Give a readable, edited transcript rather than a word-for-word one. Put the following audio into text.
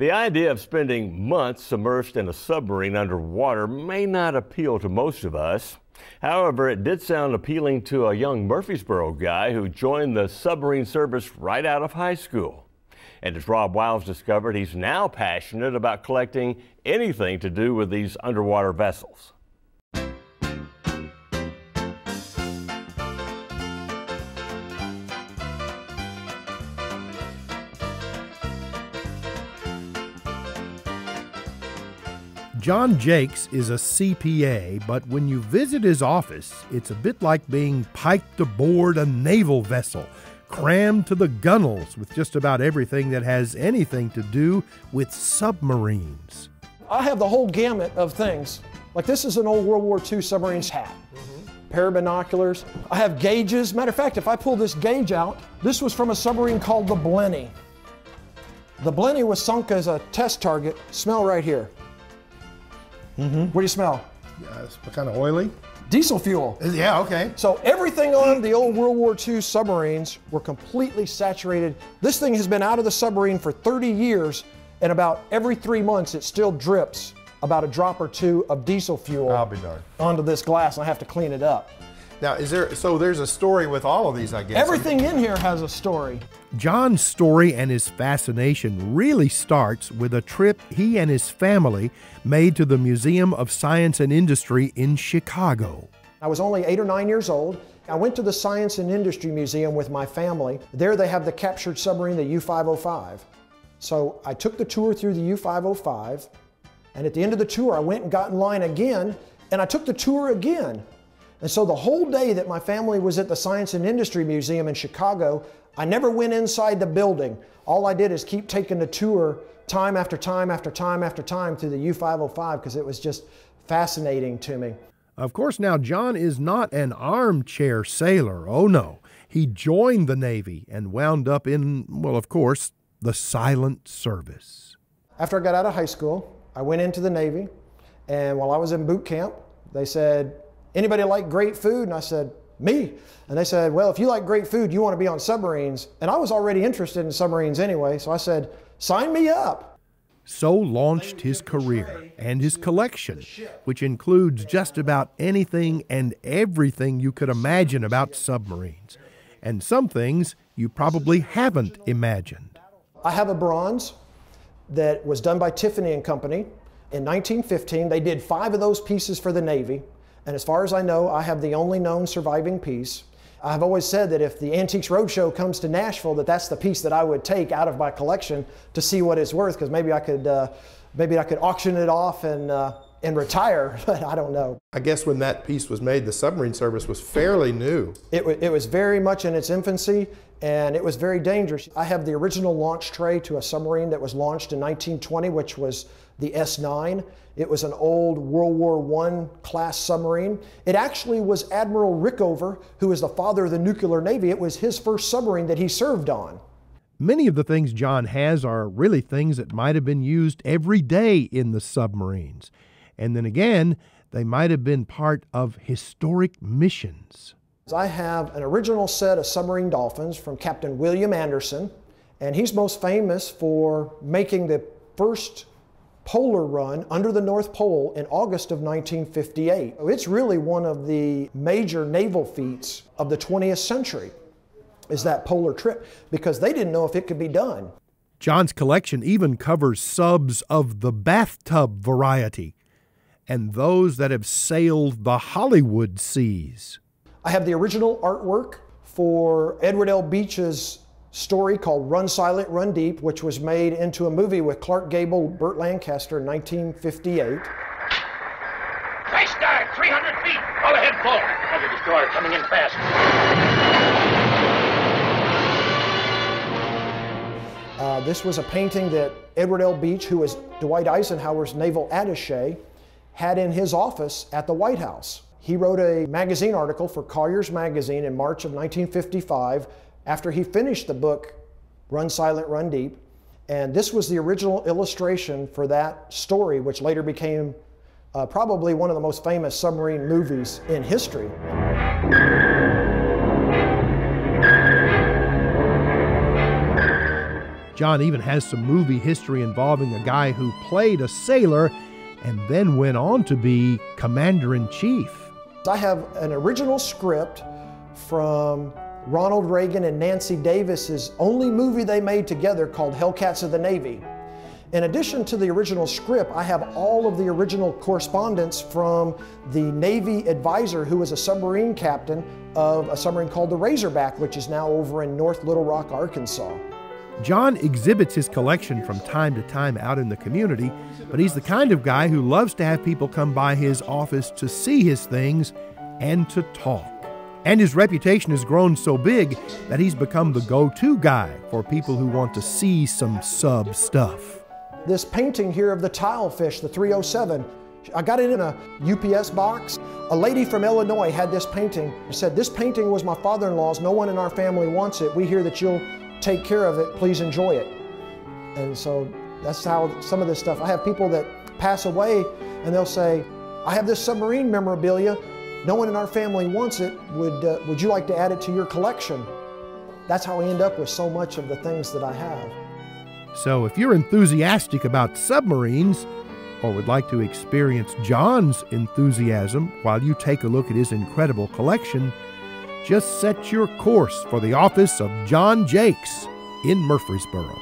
The idea of spending months submerged in a submarine underwater may not appeal to most of us. However, it did sound appealing to a young Murfreesboro guy who joined the submarine service right out of high school. And as Rob Wiles discovered, he's now passionate about collecting anything to do with these underwater vessels. Jon Jacques is a CPA, but when you visit his office, it's a bit like being piked aboard a naval vessel, crammed to the gunnels with just about everything that has anything to do with submarines. I have the whole gamut of things. Like this is an old World War II submarine's hat. Pair of binoculars. I have gauges. Matter of fact, if I pull this gauge out, this was from a submarine called the Blenny. The Blenny was sunk as a test target. Smell right here. What do you smell? It's kind of oily. Diesel fuel. Yeah, okay. So everything on the old World War II submarines were completely saturated. This thing has been out of the submarine for 30 years, and about every 3 months it still drips about a drop or two of diesel fuel I'll be darned. onto this glass, and I have to clean it up. Now, so there's a story with all of these, I guess. Everything in here has a story. Jon's story and his fascination really starts with a trip he and his family made to the Museum of Science and Industry in Chicago. I was only 8 or 9 years old. I went to the Science and Industry Museum with my family. There they have the captured submarine, the U-505. So I took the tour through the U-505, and at the end of the tour I went and got in line again, and I took the tour again. And so the whole day that my family was at the Science and Industry Museum in Chicago, I never went inside the building. All I did is keep taking the tour time after time after time after time through the U-505 because it was just fascinating to me. Of course, now Jon is not an armchair sailor. Oh no, he joined the Navy and wound up in, well, of course, the silent service. After I got out of high school, I went into the Navy, and while I was in boot camp, they said, "Anybody like great food?" And I said, "Me." And they said, "Well, if you like great food, you want to be on submarines." And I was already interested in submarines anyway, so I said, "Sign me up." So launched his career and his collection, which includes just about anything and everything you could imagine about submarines, and some things you probably haven't imagined. I have a bronze that was done by Tiffany & Company in 1915. They did 5 of those pieces for the Navy. And as far as I know, I have the only known surviving piece. I've always said that if the Antiques Roadshow comes to Nashville, that's the piece that I would take out of my collection to see what it's worth, because maybe I could auction it off and retire, but I don't know. I guess when that piece was made, the submarine service was fairly new. It was very much in its infancy, and it was very dangerous. I have the original launch tray to a submarine that was launched in 1920, which was the S-9. It was an old World War I class submarine. It actually was Admiral Rickover, who is the father of the nuclear Navy. It was his first submarine that he served on. Many of the things Jon has are really things that might have been used every day in the submarines. And then again, they might have been part of historic missions. I have an original set of submarine dolphins from Captain William Anderson, and he's most famous for making the first polar run under the North Pole in August of 1958. It's really one of the major naval feats of the 20th century, is that polar trip, because they didn't know if it could be done. Jon's collection even covers subs of the bathtub variety and those that have sailed the Hollywood seas. I have the original artwork for Edward L. Beach's story called Run Silent, Run Deep, which was made into a movie with Clark Gable, Burt Lancaster in 1958. Nice dive, 300 feet. All ahead full. Other destroyer coming in fast. This was a painting that Edward L. Beach, who was Dwight Eisenhower's naval attaché, had in his office at the White House. He wrote a magazine article for Collier's Magazine in March of 1955 after he finished the book, Run Silent, Run Deep. And this was the original illustration for that story, which later became probably one of the most famous submarine movies in history. Jon even has some movie history involving a guy who played a sailor and then went on to be Commander-in-Chief. I have an original script from Ronald Reagan and Nancy Davis's only movie they made together called Hellcats of the Navy. In addition to the original script, I have all of the original correspondence from the Navy advisor who was a submarine captain of a submarine called the Razorback, which is now over in North Little Rock, Arkansas. Jon exhibits his collection from time to time out in the community, but he's the kind of guy who loves to have people come by his office to see his things and to talk. And his reputation has grown so big that he's become the go-to guy for people who want to see some sub stuff. This painting here of the tilefish, the 307, I got it in a UPS box. A lady from Illinois had this painting. She said, "This painting was my father-in-law's. No one in our family wants it. We hear that you'll take care of it. Please enjoy it." And so that's how some of this stuff. I have people that pass away and they'll say, "I have this submarine memorabilia. No one in our family wants it. Would you like to add it to your collection?" That's how I end up with so much of the things that I have. So if you're enthusiastic about submarines, or would like to experience Jon's enthusiasm while you take a look at his incredible collection, just set your course for the office of Jon Jacques in Murfreesboro.